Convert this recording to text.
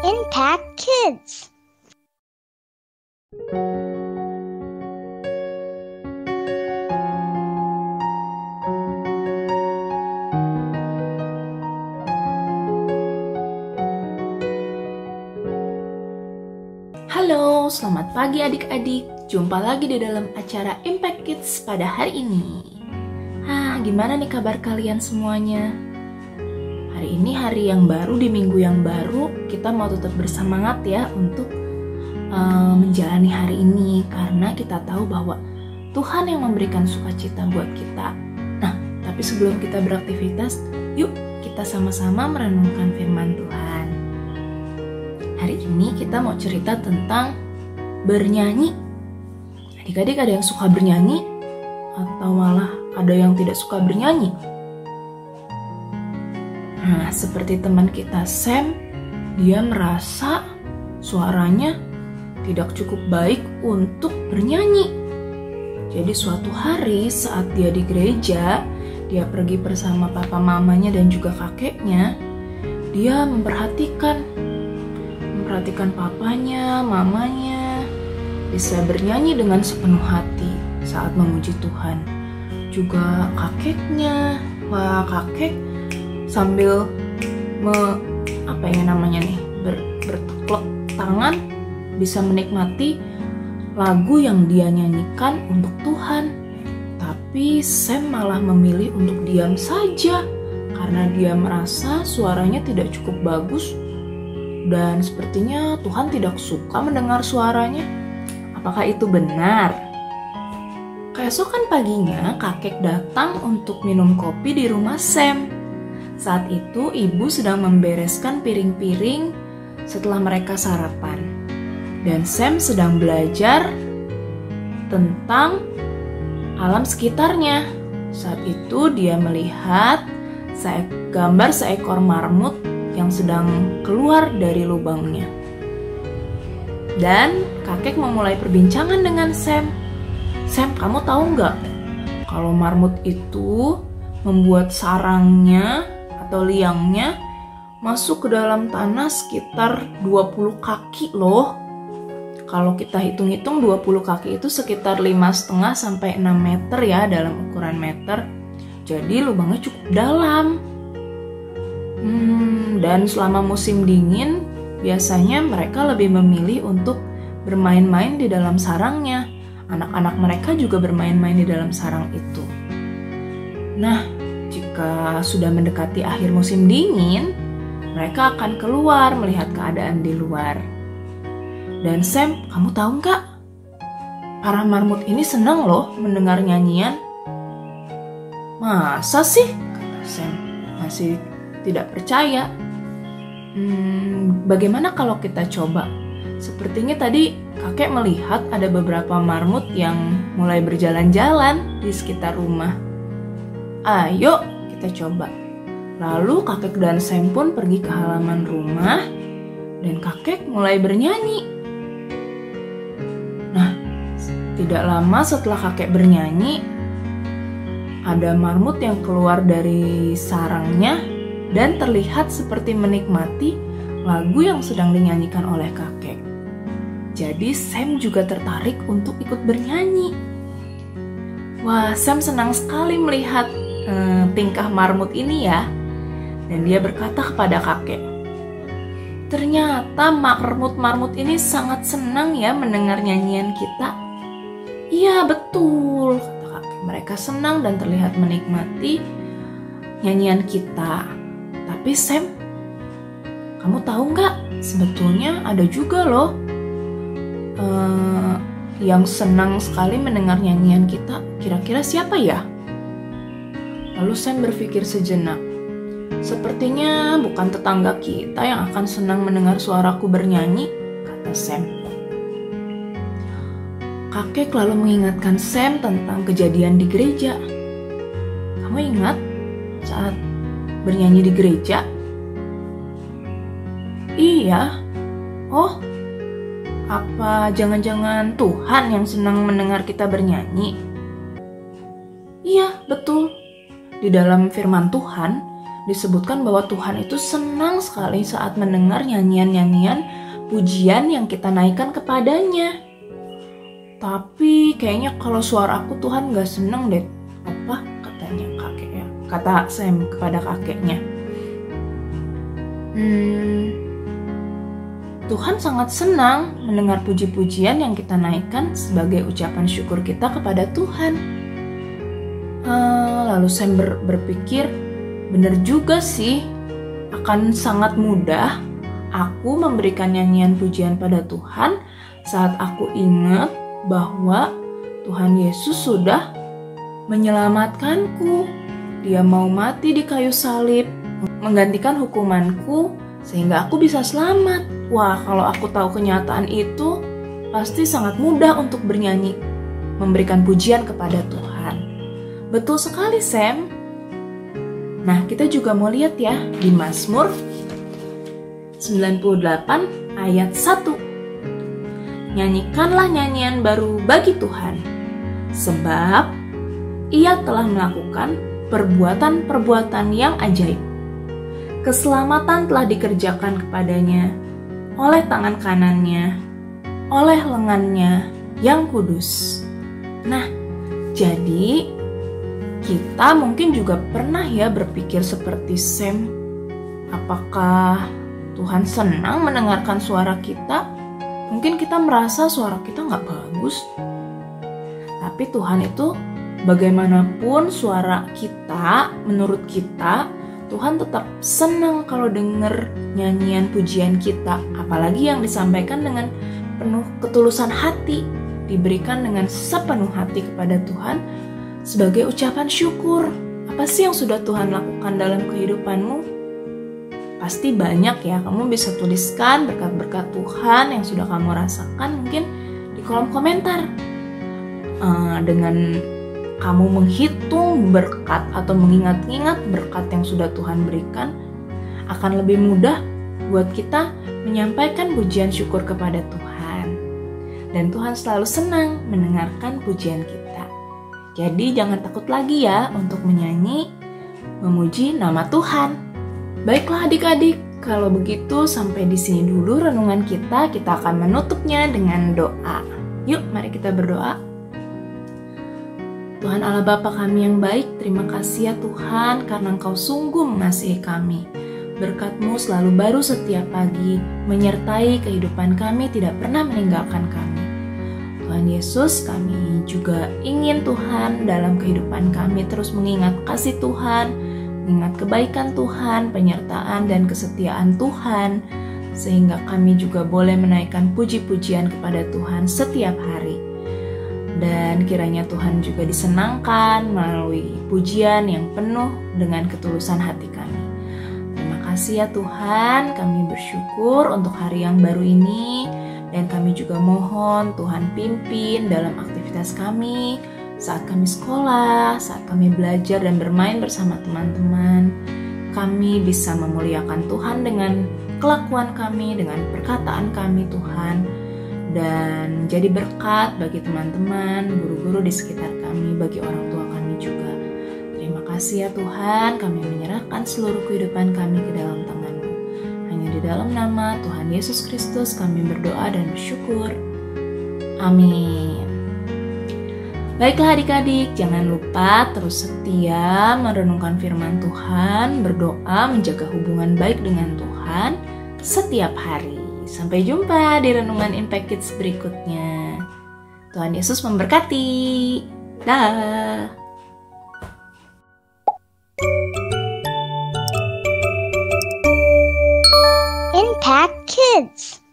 Impact Kids. Halo, selamat pagi adik-adik. Jumpa lagi di dalam acara Impact Kids pada hari ini. Gimana nih kabar kalian semuanya? Hari ini hari yang baru, di minggu yang baru, kita mau tetap bersemangat ya untuk menjalani hari ini. Karena kita tahu bahwa Tuhan yang memberikan sukacita buat kita. Nah, tapi sebelum kita beraktivitas, yuk kita sama-sama merenungkan firman Tuhan. Hari ini kita mau cerita tentang bernyanyi. Adik-adik ada yang suka bernyanyi? Atau malah ada yang tidak suka bernyanyi? Nah, seperti teman kita Sam, dia merasa suaranya tidak cukup baik untuk bernyanyi. Jadi suatu hari saat dia di gereja, dia pergi bersama papa mamanya dan juga kakeknya, dia memperhatikan papanya, mamanya bisa bernyanyi dengan sepenuh hati saat memuji Tuhan. Juga kakeknya, kakek sambil bertepuk tangan bisa menikmati lagu yang dia nyanyikan untuk Tuhan. Tapi Sam malah memilih untuk diam saja karena dia merasa suaranya tidak cukup bagus. Dan sepertinya Tuhan tidak suka mendengar suaranya. Apakah itu benar? Keesokan paginya, kakek datang untuk minum kopi di rumah Sam. Saat itu, ibu sedang membereskan piring-piring setelah mereka sarapan. Dan Sam sedang belajar tentang alam sekitarnya. Saat itu, dia melihat gambar seekor marmut yang sedang keluar dari lubangnya. Dan kakek memulai perbincangan dengan Sam. Sam, kamu tahu nggak kalau marmut itu membuat sarangnya atau liangnya masuk ke dalam tanah sekitar 20 kaki loh. Kalau kita hitung-hitung 20 kaki itu sekitar 5,5 sampai 6 meter ya dalam ukuran meter. Jadi lubangnya cukup dalam. Dan selama musim dingin, biasanya mereka lebih memilih untuk bermain-main di dalam sarangnya. Anak-anak mereka juga bermain-main di dalam sarang itu. Nah, jika sudah mendekati akhir musim dingin, mereka akan keluar melihat keadaan di luar. Dan Sam, kamu tahu nggak? Para marmut ini senang loh mendengar nyanyian. Masa sih? Kata Sam, masih tidak percaya. Bagaimana kalau kita coba? Sepertinya tadi kakek melihat ada beberapa marmut yang mulai berjalan-jalan di sekitar rumah. Ayo kita coba. Lalu kakek dan Sam pun pergi ke halaman rumah dan kakek mulai bernyanyi. Nah, tidak lama setelah kakek bernyanyi, ada marmut yang keluar dari sarangnya dan terlihat seperti menikmati lagu yang sedang dinyanyikan oleh kakek. Jadi Sam juga tertarik untuk ikut bernyanyi. Wah, Sam senang sekali melihat tingkah marmut ini ya. Dan dia berkata kepada kakek, ternyata marmut-marmut ini sangat senang ya mendengar nyanyian kita. Iya betul, kata kakek. Mereka senang dan terlihat menikmati nyanyian kita. Tapi Sam, kamu tahu nggak? Sebetulnya ada juga loh yang senang sekali mendengar nyanyian kita. Kira-kira siapa ya? Lalu Sam berpikir sejenak. Sepertinya bukan tetangga kita yang akan senang mendengar suaraku bernyanyi, kata Sam. Kakek lalu mengingatkan Sam tentang kejadian di gereja. Kamu ingat saat bernyanyi di gereja? Iya. Oh, apa jangan-jangan Tuhan yang senang mendengar kita bernyanyi? Iya, betul. Di dalam firman Tuhan, disebutkan bahwa Tuhan itu senang sekali saat mendengar nyanyian-nyanyian pujian yang kita naikkan kepadanya. Tapi kayaknya kalau suara aku Tuhan gak senang deh. Apa katanya kakeknya? Kata Sam kepada kakeknya. Tuhan sangat senang mendengar puji-pujian yang kita naikkan sebagai ucapan syukur kita kepada Tuhan. Lalu Sam berpikir, benar juga sih, akan sangat mudah aku memberikan nyanyian pujian pada Tuhan saat aku ingat bahwa Tuhan Yesus sudah menyelamatkanku. Dia mau mati di kayu salib, menggantikan hukumanku sehingga aku bisa selamat. Wah, kalau aku tahu kenyataan itu, pasti sangat mudah untuk bernyanyi, memberikan pujian kepada Tuhan. Betul sekali, Sam. Nah, kita juga mau lihat ya di Mazmur 98 ayat 1. Nyanyikanlah nyanyian baru bagi Tuhan, sebab Ia telah melakukan perbuatan-perbuatan yang ajaib. Keselamatan telah dikerjakan kepadanya oleh tangan kanannya, oleh lengannya yang kudus. Nah, jadi kita mungkin juga pernah ya berpikir seperti Sam. Apakah Tuhan senang mendengarkan suara kita? Mungkin kita merasa suara kita gak bagus. Tapi Tuhan itu bagaimanapun suara kita, menurut kita, Tuhan tetap senang kalau dengar nyanyian pujian kita, apalagi yang disampaikan dengan penuh ketulusan hati, diberikan dengan sepenuh hati kepada Tuhan sebagai ucapan syukur. Apa sih yang sudah Tuhan lakukan dalam kehidupanmu? Pasti banyak ya, kamu bisa tuliskan berkat-berkat Tuhan yang sudah kamu rasakan mungkin di kolom komentar. Dengan kamu menghitung berkat atau mengingat-ingat berkat yang sudah Tuhan berikan, akan lebih mudah buat kita menyampaikan pujian syukur kepada Tuhan. Dan Tuhan selalu senang mendengarkan pujian kita. Jadi jangan takut lagi ya untuk menyanyi, memuji nama Tuhan. Baiklah adik-adik, kalau begitu sampai di sini dulu renungan kita. Kita akan menutupnya dengan doa. Yuk, mari kita berdoa. Tuhan Allah Bapa kami yang baik, terima kasih ya Tuhan karena Engkau sungguh mengasihi kami. Berkat-Mu selalu baru setiap pagi, menyertai kehidupan kami, tidak pernah meninggalkan kami. Tuhan Yesus, kami juga ingin Tuhan dalam kehidupan kami terus mengingat kasih Tuhan, mengingat kebaikan Tuhan, penyertaan dan kesetiaan Tuhan, sehingga kami juga boleh menaikkan puji-pujian kepada Tuhan setiap hari. Dan kiranya Tuhan juga disenangkan melalui pujian yang penuh dengan ketulusan hati kami. Terima kasih ya Tuhan, kami bersyukur untuk hari yang baru ini. Dan kami juga mohon Tuhan pimpin dalam aktivitas kami, saat kami sekolah, saat kami belajar dan bermain bersama teman-teman. Kami bisa memuliakan Tuhan dengan kelakuan kami, dengan perkataan kami Tuhan. Dan menjadi berkat bagi teman-teman, guru-guru di sekitar kami, bagi orang tua kami juga. Terima kasih ya Tuhan, kami menyerahkan seluruh kehidupan kami ke dalam tangan-Mu. Hanya di dalam nama Tuhan Yesus Kristus kami berdoa dan bersyukur. Amin. Baiklah adik-adik, jangan lupa terus setia merenungkan firman Tuhan, berdoa, menjaga hubungan baik dengan Tuhan setiap hari. Sampai jumpa di renungan Impact Kids berikutnya. Tuhan Yesus memberkati. Dah. Impact Kids.